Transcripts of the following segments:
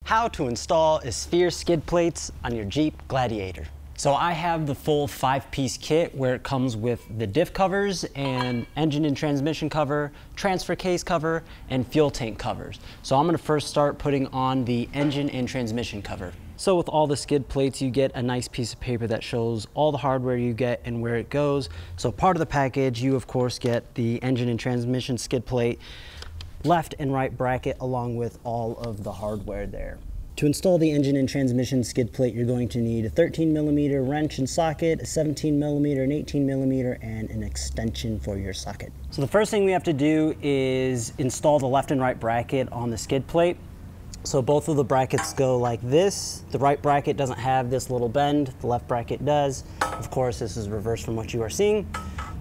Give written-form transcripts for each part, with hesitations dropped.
how to install ASFIR skid plates on your Jeep Gladiator. So I have the full 5-piece kit where it comes with the diff covers and engine and transmission cover, transfer case cover, and fuel tank covers. So I'm gonna first start putting on the engine and transmission cover. So with all the skid plates, you get a nice piece of paper that shows all the hardware you get and where it goes. So part of the package, you of course get the engine and transmission skid plate, left and right bracket, along with all of the hardware there. To install the engine and transmission skid plate, you're going to need a 13mm wrench and socket, a 17mm and 18mm, and an extension for your socket. So the first thing we have to do is install the left and right bracket on the skid plate. So both of the brackets go like this. The right bracket doesn't have this little bend, the left bracket does. Of course, this is reversed from what you are seeing.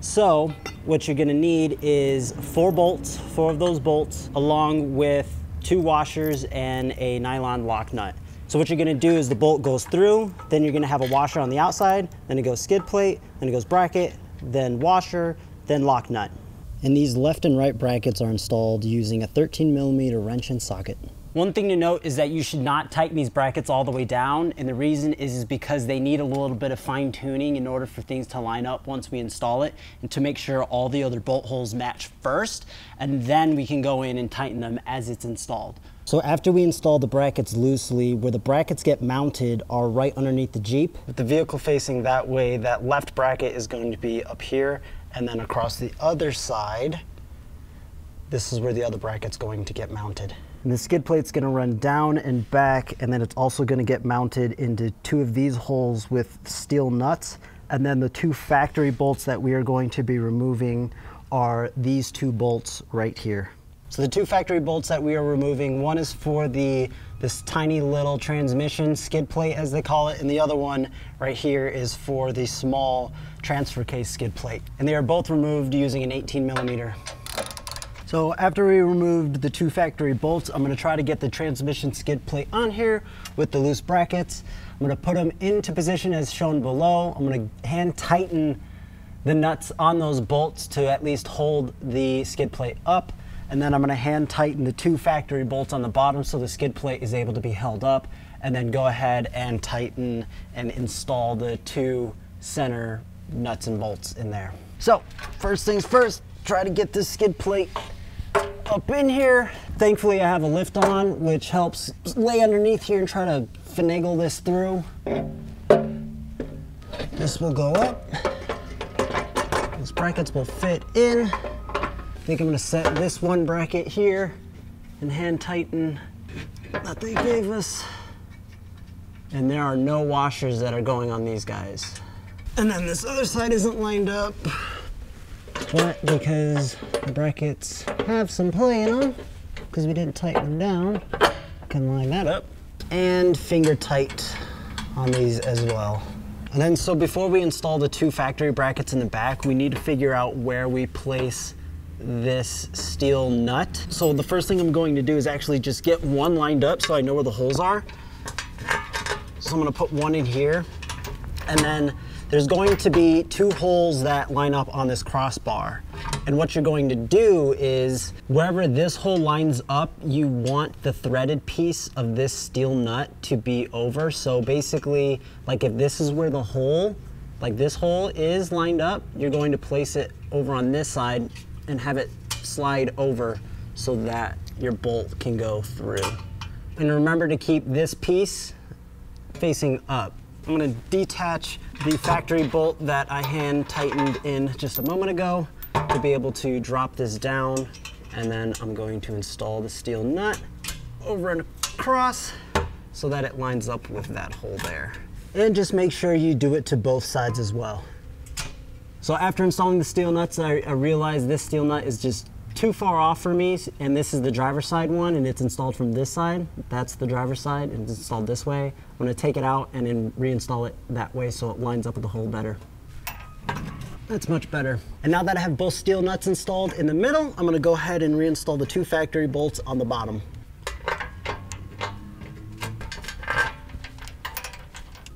So what you're gonna need is 4 bolts, 4 of those bolts, along with 2 washers and a nylon lock nut. So what you're gonna do is the bolt goes through, then you're gonna have a washer on the outside, then it goes skid plate, then it goes bracket, then washer, then lock nut. And these left and right brackets are installed using a 13mm wrench and socket. One thing to note is that you should not tighten these brackets all the way down, and the reason is because they need a little bit of fine tuning in order for things to line up once we install it, and to make sure all the other bolt holes match first, and then we can go in and tighten them as it's installed. So after we install the brackets loosely, where the brackets get mounted are right underneath the Jeep. With the vehicle facing that way, that left bracket is going to be up here, and then across the other side, this is where the other bracket's going to get mounted. And the skid plate's gonna run down and back, and then it's also gonna get mounted into 2 of these holes with steel nuts. And then the 2 factory bolts that we are going to be removing are these 2 bolts right here. So the 2 factory bolts that we are removing, one is for this tiny little transmission skid plate, as they call it, and the other one right here is for the small transfer case skid plate. And they are both removed using an 18mm. So after we removed the 2 factory bolts, I'm gonna try to get the transmission skid plate on here with the loose brackets. I'm gonna put them into position as shown below. I'm gonna hand tighten the nuts on those bolts to at least hold the skid plate up. And then I'm gonna hand tighten the 2 factory bolts on the bottom so the skid plate is able to be held up, and then go ahead and tighten and install the 2 center nuts and bolts in there. So first things first, try to get this skid plate up in here. Thankfully I have a lift on, which helps lay underneath here and try to finagle this through. This will go up. Those brackets will fit in. I think I'm gonna set this one bracket here and hand tighten that they gave us. And there are no washers that are going on these guys. And then this other side isn't lined up, but because the brackets have some play in them, because we didn't tighten them down, I can line that up. And finger tight on these as well. And then so before we install the 2 factory brackets in the back, we need to figure out where we place this steel nut. So the first thing I'm going to do is actually just get one lined up so I know where the holes are. So I'm gonna put one in here, and then there's going to be 2 holes that line up on this crossbar. And what you're going to do is, wherever this hole lines up, you want the threaded piece of this steel nut to be over. So basically, like if this is where the hole, like this hole is lined up, you're going to place it over on this side and have it slide over so that your bolt can go through. And remember to keep this piece facing up. I'm gonna detach the factory bolt that I hand tightened in just a moment ago to be able to drop this down, and then I'm going to install the steel nut over and across so that it lines up with that hole there. And just make sure you do it to both sides as well. So after installing the steel nuts, I realized this steel nut is just too far off for me, and this is the driver's side one, and it's installed from this side. That's the driver's side, and it's installed this way. I'm gonna take it out and then reinstall it that way so it lines up with the hole better. That's much better. And now that I have both steel nuts installed in the middle, I'm gonna go ahead and reinstall the 2 factory bolts on the bottom.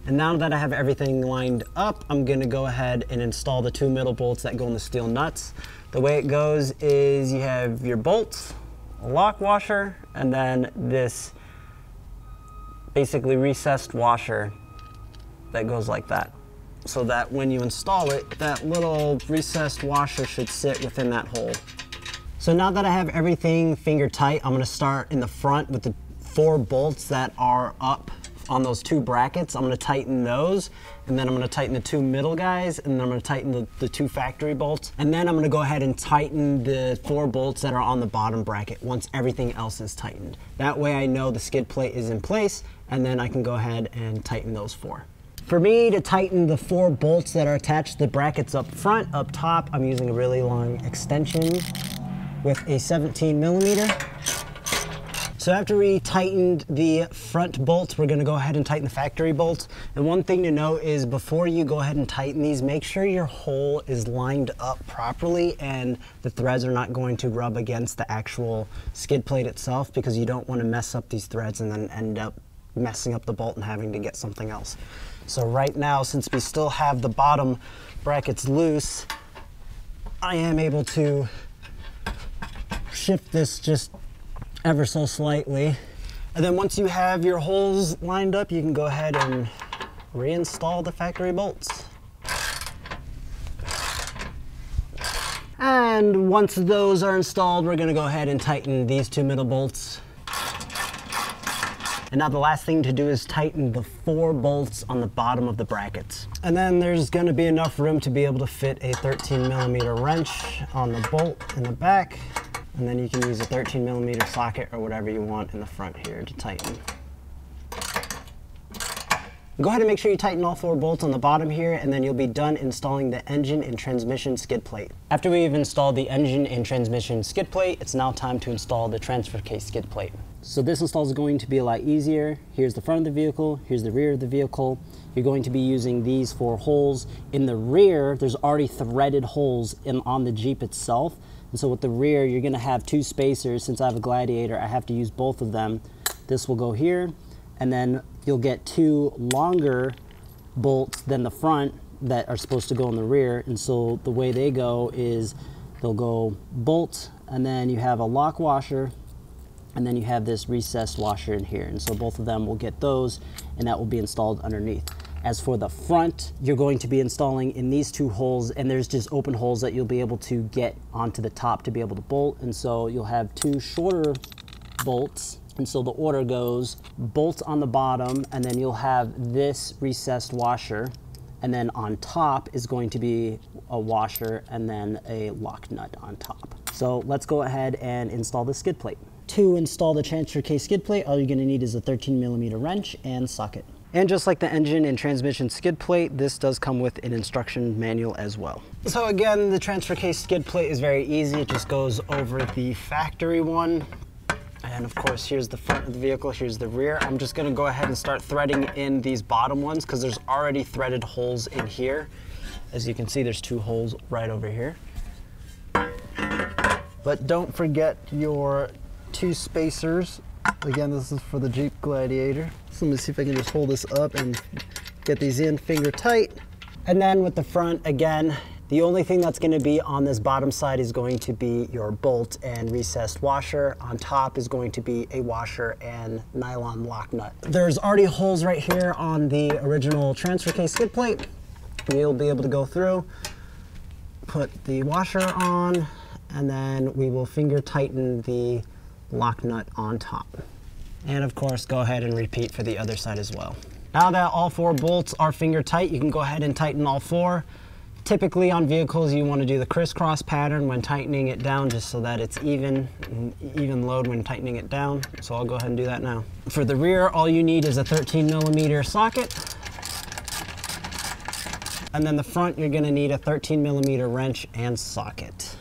And now that I have everything lined up, I'm gonna go ahead and install the 2 middle bolts that go in the steel nuts. The way it goes is you have your bolts, a lock washer, and then this basically recessed washer that goes like that. So that when you install it, that little recessed washer should sit within that hole. So now that I have everything finger tight, I'm gonna start in the front with the 4 bolts that are up on those 2 brackets. I'm gonna tighten those, and then I'm gonna tighten the 2 middle guys, and then I'm gonna tighten the 2 factory bolts. And then I'm gonna go ahead and tighten the 4 bolts that are on the bottom bracket once everything else is tightened. That way I know the skid plate is in place, and then I can go ahead and tighten those 4. For me to tighten the 4 bolts that are attached to the brackets up front, up top, I'm using a really long extension with a 17mm. So after we tightened the front bolts, we're gonna go ahead and tighten the factory bolts. And one thing to note is before you go ahead and tighten these, make sure your hole is lined up properly and the threads are not going to rub against the actual skid plate itself, because you don't wanna mess up these threads and then end up messing up the bolt and having to get something else. So right now, since we still have the bottom brackets loose, I am able to shift this just ever so slightly. And then once you have your holes lined up, you can go ahead and reinstall the factory bolts. And once those are installed, we're gonna go ahead and tighten these 2 middle bolts. And now the last thing to do is tighten the 4 bolts on the bottom of the brackets. And then there's gonna be enough room to be able to fit a 13mm wrench on the bolt in the back. And then you can use a 13mm socket or whatever you want in the front here to tighten. Go ahead and make sure you tighten all 4 bolts on the bottom here, and then you'll be done installing the engine and transmission skid plate. After we've installed the engine and transmission skid plate, it's now time to install the transfer case skid plate. So this install is going to be a lot easier. Here's the front of the vehicle, here's the rear of the vehicle. You're going to be using these 4 holes. In the rear, there's already threaded holes on the Jeep itself. And so with the rear, you're gonna have 2 spacers. Since I have a Gladiator, I have to use both of them. This will go here, and then you'll get 2 longer bolts than the front that are supposed to go in the rear. And so the way they go is they'll go bolt, and then you have a lock washer, and then you have this recessed washer in here. And so both of them will get those, and that will be installed underneath. As for the front, you're going to be installing in these 2 holes, and there's just open holes that you'll be able to get onto the top to be able to bolt. And so you'll have 2 shorter bolts. And so the order goes bolt on the bottom, and then you'll have this recessed washer. And then on top is going to be a washer and then a lock nut on top. So let's go ahead and install the skid plate. To install the transfer case skid plate, all you're gonna need is a 13mm wrench and socket. And just like the engine and transmission skid plate, this does come with an instruction manual as well. So again, the transfer case skid plate is very easy. It just goes over the factory one. And of course, here's the front of the vehicle, here's the rear. I'm just gonna go ahead and start threading in these bottom ones because there's already threaded holes in here. As you can see, there's 2 holes right over here. But don't forget your 2 spacers. Again, this is for the Jeep Gladiator. So let me see if I can just hold this up and get these in finger tight. And then with the front, again, the only thing that's going to be on this bottom side is going to be your bolt and recessed washer. On top is going to be a washer and nylon lock nut. There's already holes right here on the original transfer case skid plate. You'll be able to go through, put the washer on, and then we will finger tighten the lock nut on top. And of course, go ahead and repeat for the other side as well. Now that all 4 bolts are finger tight, you can go ahead and tighten all 4. Typically on vehicles, you want to do the crisscross pattern when tightening it down, just so that it's even load when tightening it down. So I'll go ahead and do that now. For the rear, all you need is a 13mm socket. And then the front, you're going to need a 13mm wrench and socket.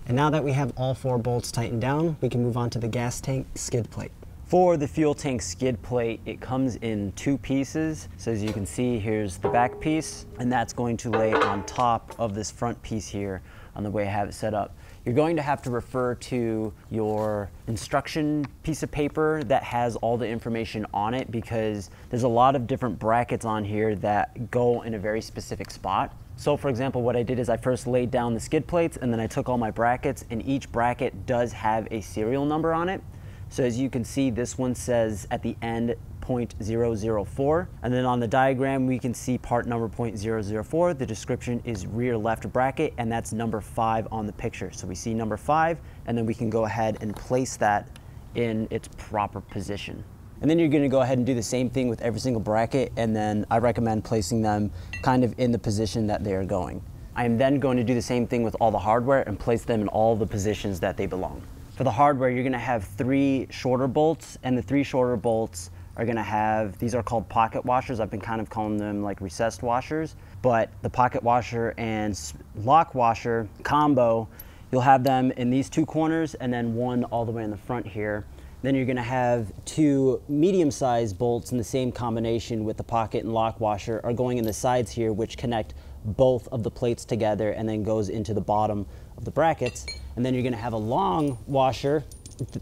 And now that we have all 4 bolts tightened down, we can move on to the gas tank skid plate. For the fuel tank skid plate, it comes in 2 pieces. So as you can see, here's the back piece, and that's going to lay on top of this front piece here on the way I have it set up. You're going to have to refer to your instruction piece of paper that has all the information on it, because there's a lot of different brackets on here that go in a very specific spot. So for example, what I did is I first laid down the skid plates, and then I took all my brackets, and each bracket does have a serial number on it. So as you can see, this one says at the end 0.004, and then on the diagram we can see part number 0.004. The description is rear left bracket, and that's number 5 on the picture. So we see number 5, and then we can go ahead and place that in its proper position. And then you're going to go ahead and do the same thing with every single bracket, and then I recommend placing them kind of in the position that they are going. I am then going to do the same thing with all the hardware and place them in all the positions that they belong. For the hardware, you're going to have 3 shorter bolts, and the 3 shorter bolts are going to have, these are called pocket washers. I've been kind of calling them like recessed washers, but the pocket washer and lock washer combo, you'll have them in these 2 corners and then 1 all the way in the front here. Then you're going to have 2 medium-sized bolts in the same combination with the pocket and lock washer are going in the sides here, which connect both of the plates together and then goes into the bottom of the brackets. And then you're going to have a long washer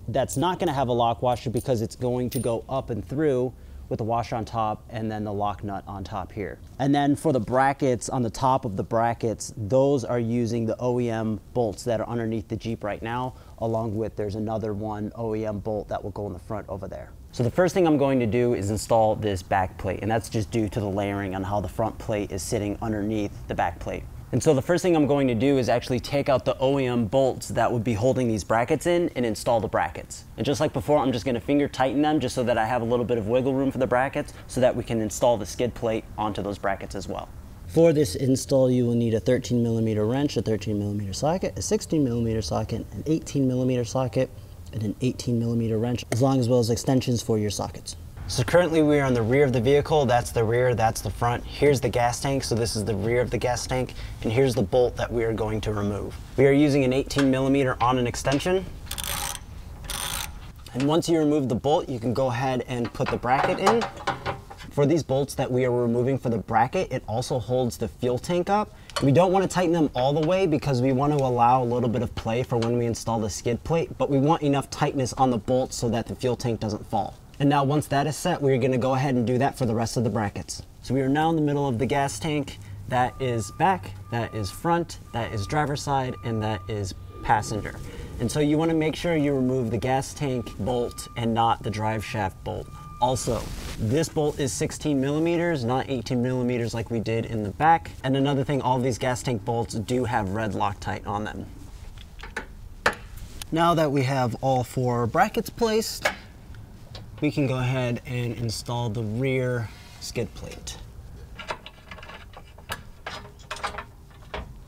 that's not going to have a lock washer because it's going to go up and through with the washer on top and then the lock nut on top here. And then for the brackets, on the top of the brackets, those are using the OEM bolts that are underneath the Jeep right now, along with there's another one OEM bolt that will go in the front over there. So the first thing I'm going to do is install this back plate, and that's just due to the layering on how the front plate is sitting underneath the back plate. And so the first thing I'm going to do is actually take out the OEM bolts that would be holding these brackets in and install the brackets. And just like before, I'm just going to finger tighten them just so that I have a little bit of wiggle room for the brackets so that we can install the skid plate onto those brackets as well. For this install, you will need a 13mm wrench, a 13mm socket, a 16mm socket, an 18mm socket, and an 18mm wrench, as well as extensions for your sockets. So currently we are on the rear of the vehicle. That's the rear, that's the front. Here's the gas tank, so this is the rear of the gas tank, and here's the bolt that we are going to remove. We are using an 18mm on an extension. And once you remove the bolt, you can go ahead and put the bracket in. For these bolts that we are removing for the bracket, it also holds the fuel tank up. We don't want to tighten them all the way because we want to allow a little bit of play for when we install the skid plate, but we want enough tightness on the bolt so that the fuel tank doesn't fall. And now once that is set, we're going to go ahead and do that for the rest of the brackets. So we are now in the middle of the gas tank. That is back, that is front, that is driver's side, and that is passenger. And so you want to make sure you remove the gas tank bolt and not the drive shaft bolt. Also, this bolt is 16mm, not 18mm like we did in the back. And another thing, all of these gas tank bolts do have red Loctite on them. Now that we have all 4 brackets placed, we can go ahead and install the rear skid plate.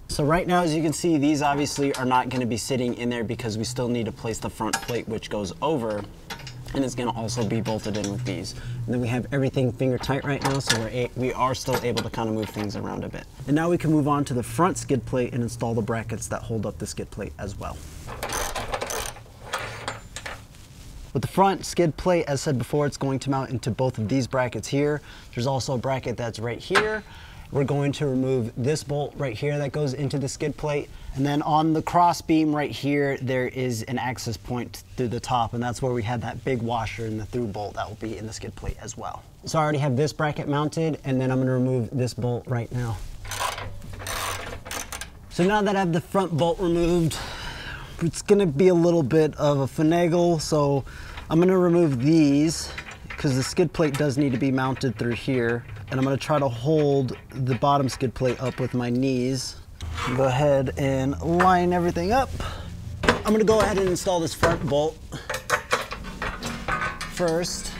So right now, as you can see, these obviously are not going to be sitting in there because we still need to place the front plate, which goes over, and it's going to also be bolted in with these. And then we have everything finger tight right now, so we are still able to kind of move things around a bit. And now we can move on to the front skid plate and install the brackets that hold up the skid plate as well. With the front skid plate, as said before, it's going to mount into both of these brackets here. There's also a bracket that's right here. We're going to remove this bolt right here that goes into the skid plate. And then on the cross beam right here, there is an access point through the top, and that's where we had that big washer and the through bolt that will be in the skid plate as well. So I already have this bracket mounted, and then I'm gonna remove this bolt right now. So now that I have the front bolt removed, it's gonna be a little bit of a finagle, so I'm gonna remove these because the skid plate does need to be mounted through here. And I'm gonna try to hold the bottom skid plate up with my knees. Go ahead and line everything up. I'm gonna go ahead and install this front bolt first.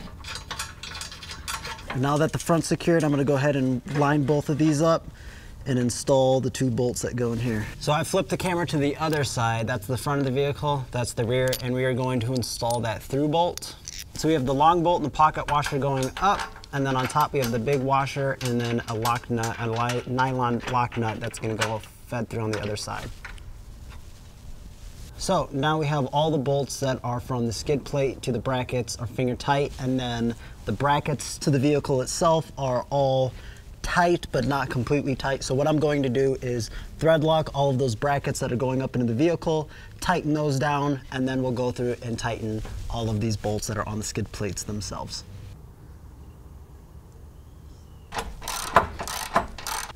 Now that the front's secured, I'm gonna go ahead and line both of these up and install the 2 bolts that go in here. So I flipped the camera to the other side. That's the front of the vehicle, that's the rear, and we are going to install that through bolt. So we have the long bolt and the pocket washer going up, and then on top we have the big washer and then a lock nut, a nylon lock nut that's gonna go fed through on the other side. So now we have all the bolts that are from the skid plate to the brackets are finger tight, and then the brackets to the vehicle itself are all tight but not completely tight. So what I'm going to do is thread lock all of those brackets that are going up into the vehicle, tighten those down, and then we'll go through and tighten all of these bolts that are on the skid plates themselves.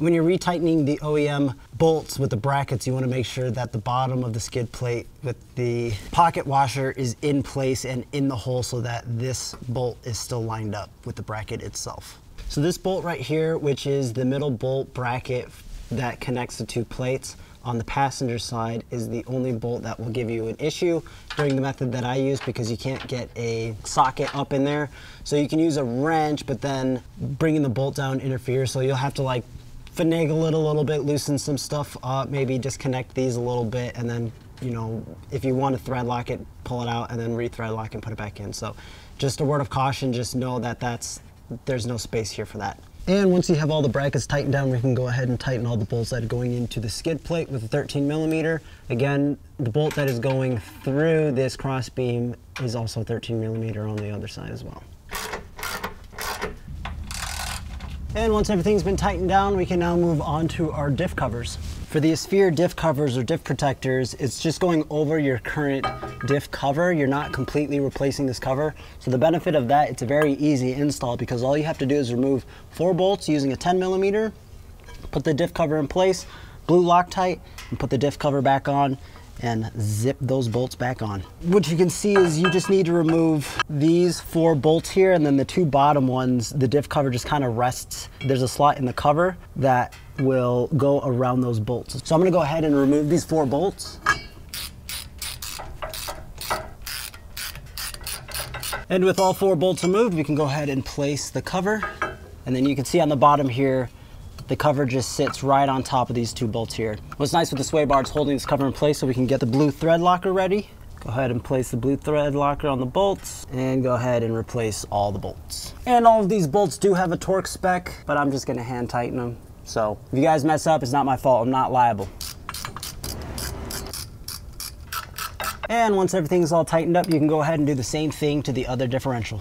When you're retightening the OEM bolts with the brackets, you want to make sure that the bottom of the skid plate with the pocket washer is in place and in the hole so that this bolt is still lined up with the bracket itself. So this bolt right here, which is the middle bolt bracket that connects the two plates on the passenger side, is the only bolt that will give you an issue during the method that I use, because you can't get a socket up in there. So you can use a wrench, but then bringing the bolt down interferes. So you'll have to like finagle it a little bit, loosen some stuff up, maybe disconnect these a little bit, and then, you know, if you want to thread lock it, pull it out and then re-thread lock and put it back in. So just a word of caution, just know that there's no space here for that. And once you have all the brackets tightened down, we can go ahead and tighten all the bolts that are going into the skid plate with a 13mm. Again, the bolt that is going through this cross beam is also 13mm on the other side as well. And once everything's been tightened down, we can now move on to our diff covers. For the ASFIR diff covers or diff protectors, it's just going over your current diff cover. You're not completely replacing this cover. So the benefit of that, it's a very easy install, because all you have to do is remove 4 bolts using a 10mm, put the diff cover in place, glue Loctite, and put the diff cover back on, and zip those bolts back on. What you can see is you just need to remove these 4 bolts here, and then the 2 bottom ones, the diff cover just kind of rests. There's a slot in the cover that will go around those bolts. So I'm gonna go ahead and remove these 4 bolts. And with all 4 bolts removed, we can go ahead and place the cover. And then you can see on the bottom here, the cover just sits right on top of these 2 bolts here. What's nice with the sway bar, it's holding this cover in place so we can get the blue thread locker ready. Go ahead and place the blue thread locker on the bolts and go ahead and replace all the bolts. And all of these bolts do have a torque spec, but I'm just gonna hand tighten them. So if you guys mess up, it's not my fault, I'm not liable. And once everything's all tightened up, you can go ahead and do the same thing to the other differential.